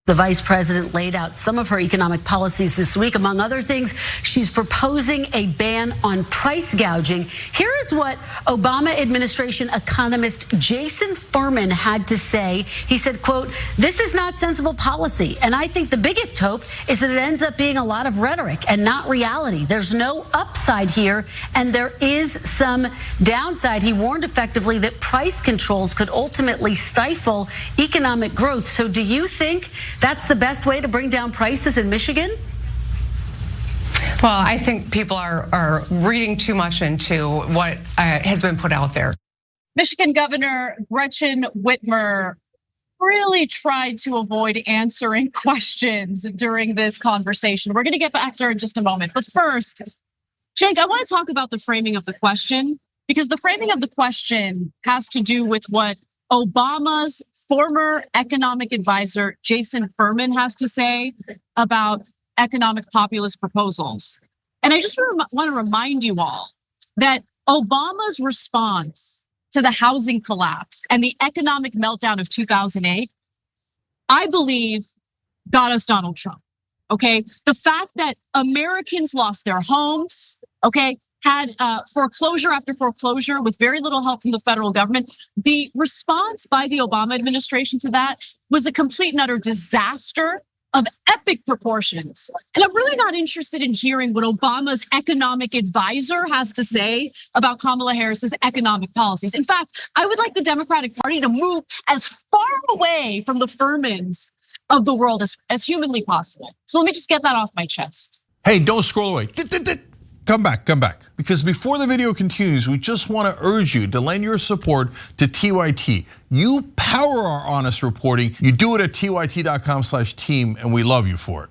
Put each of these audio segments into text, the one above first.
The vice president laid out some of her economic policies this week. Among other things, she's proposing a ban on price gouging. Here is what Obama administration economist Jason Furman had to say. He said, quote, "This is not sensible policy. And I think the biggest hope is that it ends up being a lot of rhetoric and not reality. There's no upside here, and there is some downside." He warned effectively that price controls could ultimately stifle economic growth. So do you think that's the best way to bring down prices in Michigan? Well, I think people are reading too much into what has been put out there. Michigan Governor Gretchen Whitmer really tried to avoid answering questions during this conversation. We're going to get back to her in just a moment. But first, Cenk, I want to talk about the framing of the question, because the framing of the question has to do with what Obama's former economic advisor, Jason Furman, has to say about economic populist proposals. And I just want to remind you all that Obama's response to the housing collapse and the economic meltdown of 2008, I believe, got us Donald Trump, okay? The fact that Americans lost their homes, okay, had foreclosure after foreclosure with very little help from the federal government. The response by the Obama administration to that was a complete and utter disaster of epic proportions. And I'm really not interested in hearing what Obama's economic advisor has to say about Kamala Harris's economic policies. In fact, I would like the Democratic Party to move as far away from the Furmans of the world as humanly possible. So let me just get that off my chest. Hey, don't scroll away. Come back. Because before the video continues, we just want to urge you to lend your support to TYT. You power our honest reporting. You do it at tyt.com/team, and we love you for it.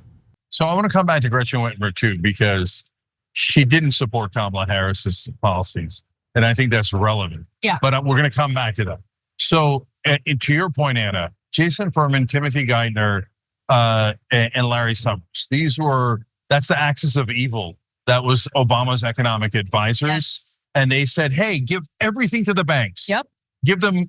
So I want to come back to Gretchen Whitmer too, because she didn't support Kamala Harris's policies. And I think that's relevant. Yeah. But we're going to come back to that. So to your point, Anna, Jason Furman, Timothy Geithner, and Larry Summers, that's the axis of evil. That was Obama's economic advisors. Yes. And they said, hey, give everything to the banks. Yep. Give them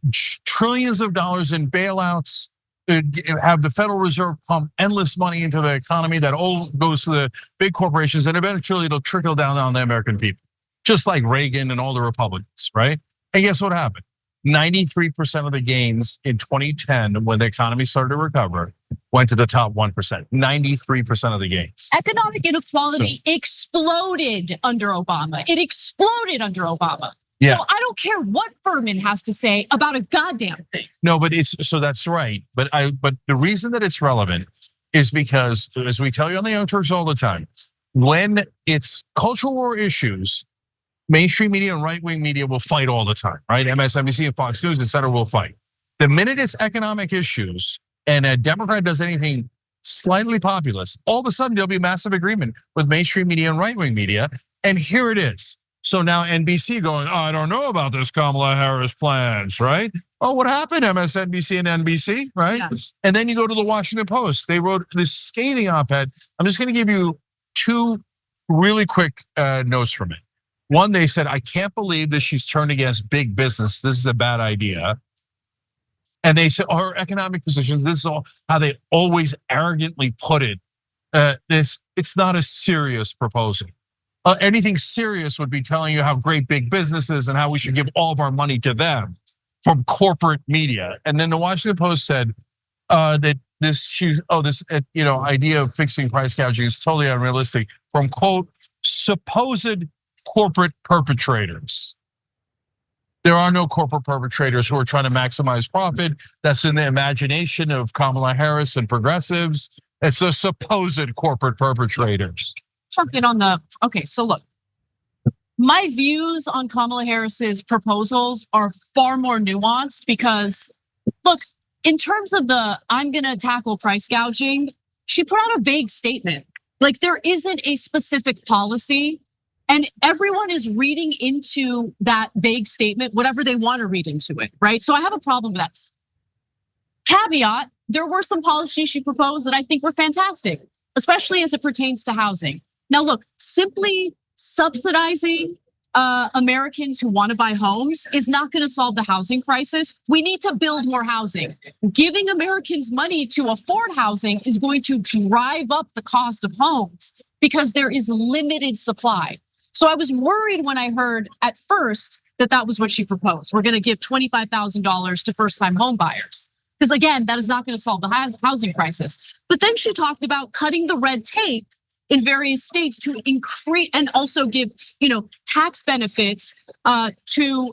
trillions of dollars in bailouts, have the Federal Reserve pump endless money into the economy that all goes to the big corporations, and eventually it'll trickle down on the American people, just like Reagan and all the Republicans, right? And guess what happened? 93% of the gains in 2010, when the economy started to recover, went to the top 1%. 93% of the gains. Economic inequality exploded under Obama. It exploded under Obama. Yeah. So I don't care what Furman has to say about a goddamn thing. No, but so that's right. But the reason that it's relevant is because, as we tell you on the Young Turks all the time, when it's cultural war issues, mainstream media and right-wing media will fight all the time, right? MSNBC and Fox News, et cetera, will fight. The minute it's economic issues and a Democrat does anything slightly populist, all of a sudden there'll be massive agreement with mainstream media and right-wing media. And here it is. So now NBC going, oh, I don't know about this Kamala Harris plans, right? Oh, what happened, MSNBC and NBC, right? Yeah. And then you go to the Washington Post. They wrote this scathing op-ed. I'm just gonna give you two really quick notes from it. One, they said, I can't believe that she's turned against big business. This is a bad idea. And they said, her economic positions, this is all how they always arrogantly put it. It's not a serious proposal. Anything serious would be telling you how great big business is and how we should give all of our money to them from corporate media. And then the Washington Post said that this idea of fixing price gouging is totally unrealistic from, quote, supposed corporate perpetrators. There are no corporate perpetrators who are trying to maximize profit. That's in the imagination of Kamala Harris and progressives. It's the supposed corporate perpetrators. Jump in on okay, so look, my views on Kamala Harris's proposals are far more nuanced because, look, in terms of I'm gonna tackle price gouging, she put out a vague statement. Like, there isn't a specific policy. And everyone is reading into that vague statement whatever they want to read into it, right? So I have a problem with that. Caveat, there were some policies she proposed that I think were fantastic, especially as it pertains to housing. Now look, simply subsidizing Americans who want to buy homes is not going to solve the housing crisis. We need to build more housing. Giving Americans money to afford housing is going to drive up the cost of homes because there is limited supply. So I was worried when I heard at first that was what she proposed. We're going to give $25,000 to first-time home buyers. Because again, that is not going to solve the housing crisis. But then she talked about cutting the red tape in various states to increase and also give, tax benefits to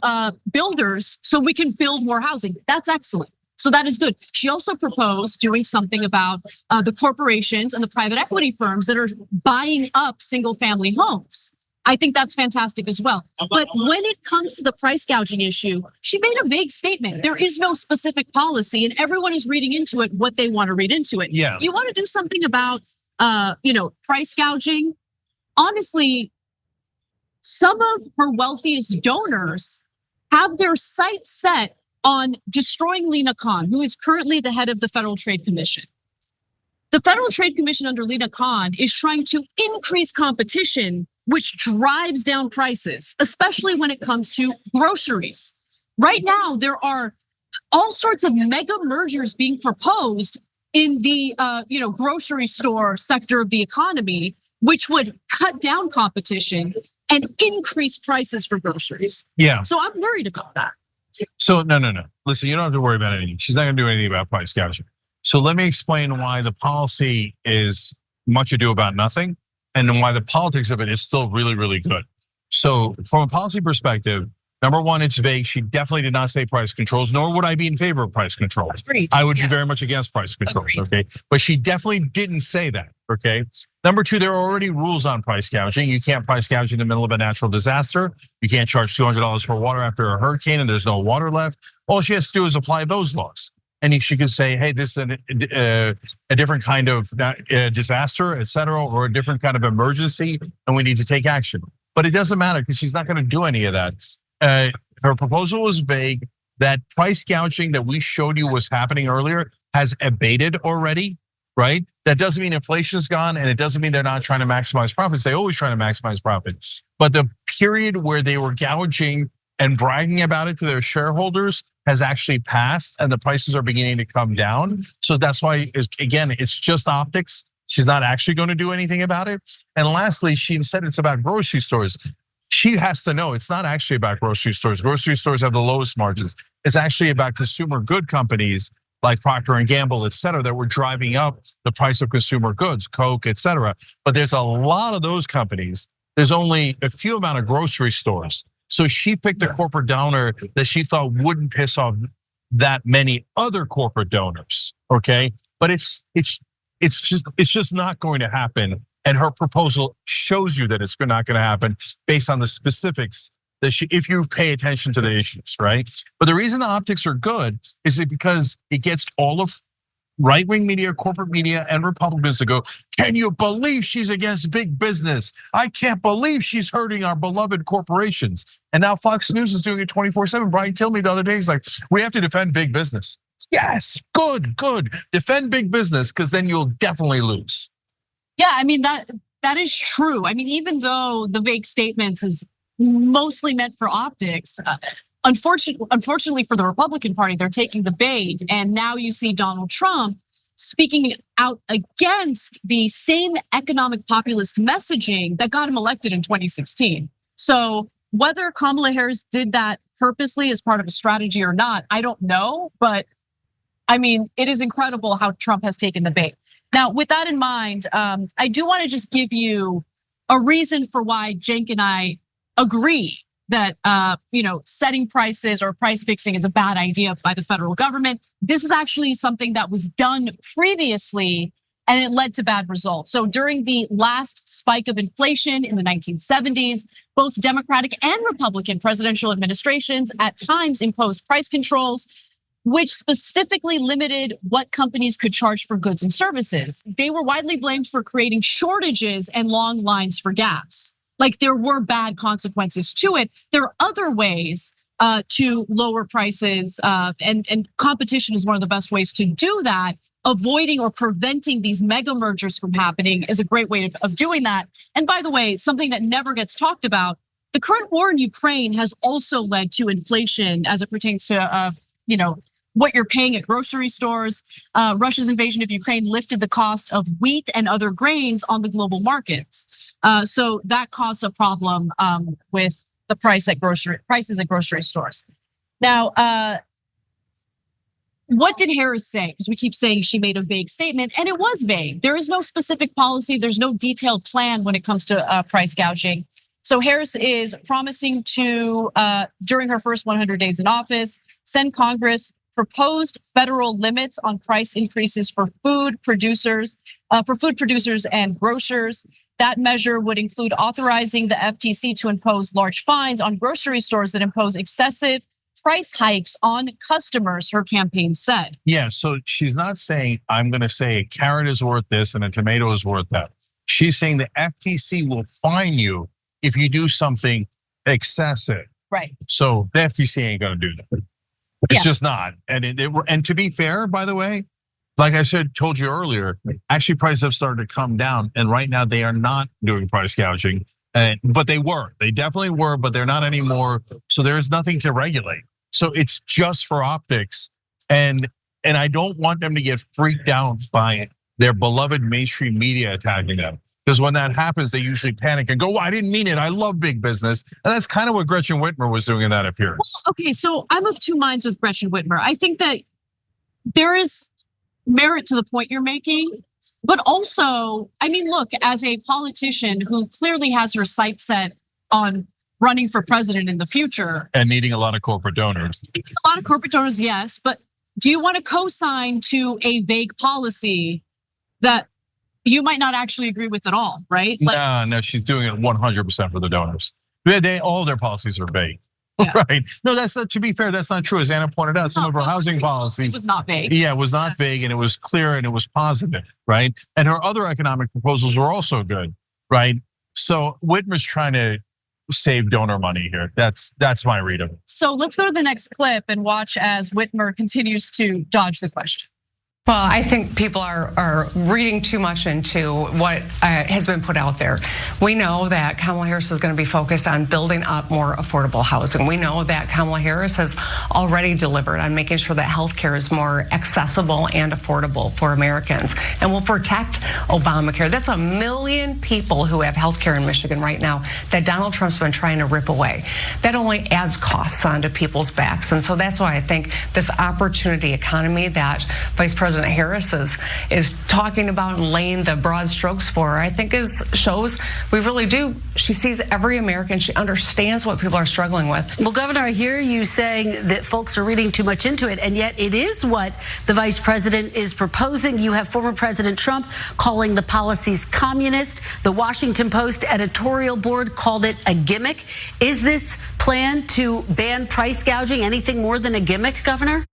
builders so we can build more housing. That's excellent. So that is good. She also proposed doing something about the corporations and the private equity firms that are buying up single family homes. I think that's fantastic as well. But when it comes to the price gouging issue, she made a vague statement. There is no specific policy and everyone is reading into it what they want to read into it. Yeah. You want to do something about price gouging? Honestly, some of her wealthiest donors have their sights set on destroying Lina Khan, who is currently the head of the Federal Trade Commission. The Federal Trade Commission under Lina Khan is trying to increase competition, which drives down prices, especially when it comes to groceries. Right now, there are all sorts of mega mergers being proposed in the grocery store sector of the economy, which would cut down competition and increase prices for groceries. Yeah. So I'm worried about that. So no. Listen, you don't have to worry about anything. She's not gonna do anything about price gouging. So let me explain why the policy is much ado about nothing and why the politics of it is still really, really good. So from a policy perspective, number one, it's vague. She definitely did not say price controls, nor would I be in favor of price controls. Agreed. I would be very much against price controls, Agreed. okay? But she definitely didn't say that, okay? Number two, there are already rules on price gouging. You can't price gouge in the middle of a natural disaster. You can't charge $200 for water after a hurricane and there's no water left. All she has to do is apply those laws. And she could say, hey, this is a different kind of disaster, et cetera, or a different kind of emergency, and we need to take action. But it doesn't matter because she's not gonna do any of that. Her proposal was vague. That price gouging that we showed you was happening earlier has abated already, right? That doesn't mean inflation's gone, and it doesn't mean they're not trying to maximize profits. They always try to maximize profits. But the period where they were gouging and bragging about it to their shareholders has actually passed, and the prices are beginning to come down. So that's why, again, it's just optics. She's not actually going to do anything about it. And lastly, she said it's about grocery stores. She has to know it's not actually about grocery stores. Grocery stores have the lowest margins. It's actually about consumer good companies like Procter & Gamble, et cetera, that were driving up the price of consumer goods, Coke, et cetera. But there's a lot of those companies. There's only a few amount of grocery stores. So she picked a corporate donor that she thought wouldn't piss off that many other corporate donors, okay? But it's just not going to happen. And her proposal shows you that it's not going to happen based on the specifics that if you pay attention to the issues, right? But the reason the optics are good is because it gets all of right-wing media, corporate media, and Republicans to go, can you believe she's against big business? I can't believe she's hurting our beloved corporations. And now Fox News is doing it 24/7. Brian Kilmeade the other day, he's like, we have to defend big business. Yes, good. Defend big business, because then you'll definitely lose. Yeah, I mean, that is true. I mean, even though the vague statements is mostly meant for optics, unfortunately for the Republican Party, they're taking the bait. And now you see Donald Trump speaking out against the same economic populist messaging that got him elected in 2016. So whether Kamala Harris did that purposely as part of a strategy or not, I don't know. But I mean, it is incredible how Trump has taken the bait. Now, with that in mind, I do want to just give you a reason for why Cenk and I agree that setting prices or price fixing is a bad idea by the federal government. This is actually something that was done previously, and it led to bad results. So during the last spike of inflation in the 1970s, both Democratic and Republican presidential administrations at times imposed price controls, which specifically limited what companies could charge for goods and services. They were widely blamed for creating shortages and long lines for gas. Like, there were bad consequences to it. There are other ways to lower prices, and competition is one of the best ways to do that. Avoiding or preventing these mega mergers from happening is a great way of doing that. And by the way, something that never gets talked about, The current war in Ukraine has also led to inflation as it pertains to, what you're paying at grocery stores. Russia's invasion of Ukraine lifted the cost of wheat and other grains on the global markets. So that caused a problem with the prices at grocery stores. Now, what did Harris say? Because we keep saying she made a vague statement, and it was vague. There is no specific policy. There's no detailed plan when it comes to price gouging. So Harris is promising to, during her first 100 days in office, send Congress proposed federal limits on price increases for food producers and grocers. That measure would include authorizing the FTC to impose large fines on grocery stores that impose excessive price hikes on customers, her campaign said. Yeah, so she's not saying, I'm gonna say a carrot is worth this and a tomato is worth that. She's saying the FTC will fine you if you do something excessive. Right. So the FTC ain't gonna do that. It's just not. And to be fair, by the way, like I told you earlier, actually prices have started to come down, and right now they are not doing price gouging. But they definitely were, but they're not anymore. So there's nothing to regulate. So it's just for optics. And I don't want them to get freaked out by their beloved mainstream media attacking them. Because when that happens, they usually panic and go, well, I didn't mean it. I love big business. And that's kind of what Gretchen Whitmer was doing in that appearance. Well, okay, so I'm of two minds with Gretchen Whitmer. I think that there is merit to the point you're making. But also, I mean, look, as a politician who clearly has her sights set on running for president in the future. And needing a lot of corporate donors. A lot of corporate donors, yes. But do you want to co-sign to a vague policy that you might not actually agree with at all, right? No, she's doing it 100% for the donors. All their policies are vague. Yeah. Right? No, that's not, to be fair, that's not true. As Anna pointed out, some of her housing policies was not vague. Yeah, it was not vague, and it was clear, and it was positive, right? And her other economic proposals were also good, right? So Whitmer's trying to save donor money here. That's my read of it. So let's go to the next clip and watch as Whitmer continues to dodge the question. Well, I think people are reading too much into what has been put out there. We know that Kamala Harris is going to be focused on building up more affordable housing. We know that Kamala Harris has already delivered on making sure that health care is more accessible and affordable for Americans, and will protect Obamacare. That's 1 million people who have health care in Michigan right now that Donald Trump's been trying to rip away. That only adds costs onto people's backs. And so that's why I think this opportunity economy that Vice President Harris is talking about and laying the broad strokes for, I think shows we really do. She sees every American. She understands what people are struggling with. Well, Governor, I hear you saying that folks are reading too much into it, and yet it is what the vice president is proposing. You have former President Trump calling the policies communist. The Washington Post editorial board called it a gimmick. Is this plan to ban price gouging anything more than a gimmick, Governor?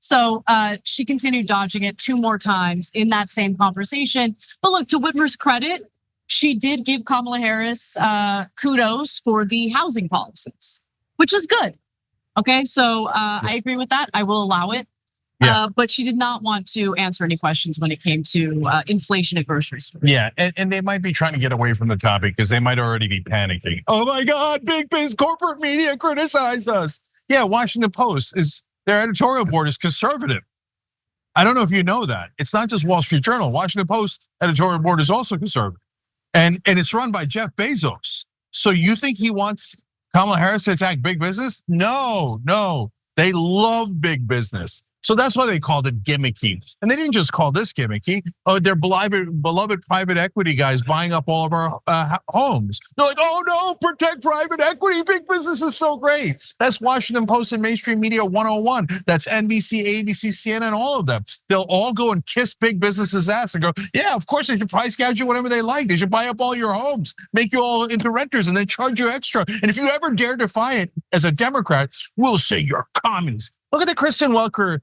So she continued dodging it 2 more times in that same conversation. But look, to Whitmer's credit, she did give Kamala Harris kudos for the housing policies, which is good. Okay, so I agree with that. I will allow it. Yeah. But she did not want to answer any questions when it came to inflation at grocery stores. Yeah, and they might be trying to get away from the topic because they might already be panicking. Oh my God, big biz corporate media criticized us. Yeah, Washington Post their editorial board is conservative. I don't know if you know that. It's not just Wall Street Journal. Washington Post editorial board is also conservative. And it's run by Jeff Bezos. So you think he wants Kamala Harris to attack big business? No. They love big business. So that's why they called it gimmicky. And they didn't just call this gimmicky. They're beloved private equity guys buying up all of our homes. They're like, oh no, protect private equity. Big business is so great. That's Washington Post and mainstream media 101. That's NBC, ABC, CNN, all of them. They'll all go and kiss big business's ass and go, yeah, of course they should price gouge you whatever they like. They should buy up all your homes, make you all into renters, and then charge you extra. And if you ever dare defy it as a Democrat, we'll say you're communist. Look at the Kristen Welker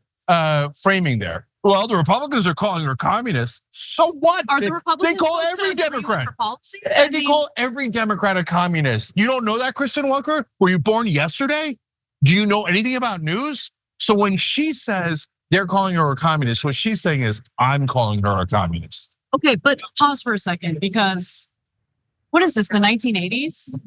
framing there. Well, the Republicans are calling her communist. So what? Are the Republicans they call every Democrat. And they call every Democrat a communist. You don't know that, Kristen Welker? Were you born yesterday? Do you know anything about news? So when she says they're calling her a communist, what she's saying is, I'm calling her a communist. Okay, but pause for a second, because what is this, the 1980s?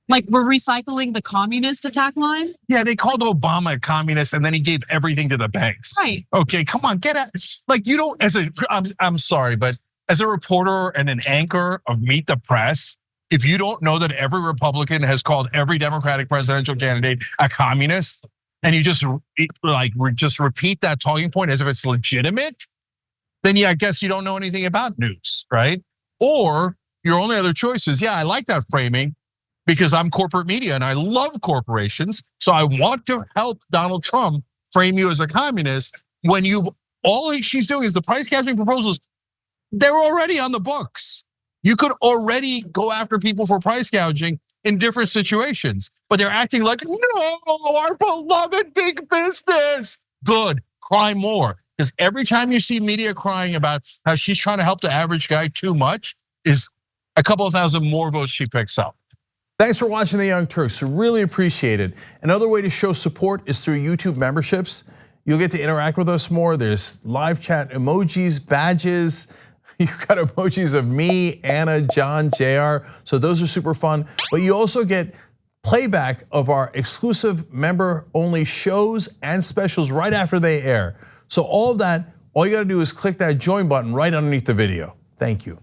Like we're recycling the communist attack line? Yeah, they called Obama a communist and then he gave everything to the banks. Right. Okay, come on, get out. Like you don't, I'm sorry, but as a reporter and an anchor of Meet the Press, if you don't know that every Republican has called every Democratic presidential candidate a communist, and you just repeat that talking point as if it's legitimate, then yeah, I guess you don't know anything about news, right? Or your only other choice is, yeah, I like that framing because I'm corporate media and I love corporations, so I want to help Donald Trump frame you as a communist when all she's doing is the price gouging proposals. They're already on the books. You could already go after people for price gouging in different situations, but they're acting like, no, our beloved big business. Good, cry more. Because every time you see media crying about how she's trying to help the average guy too much is a couple of thousand more votes she picks up. Thanks for watching The Young Turks, really appreciate it. Another way to show support is through YouTube memberships. You'll get to interact with us more. There's live chat emojis, badges. You've got emojis of me, Anna, John, JR, so those are super fun. But you also get playback of our exclusive member-only shows and specials right after they air. So all of that, all you gotta do is click that join button right underneath the video. Thank you.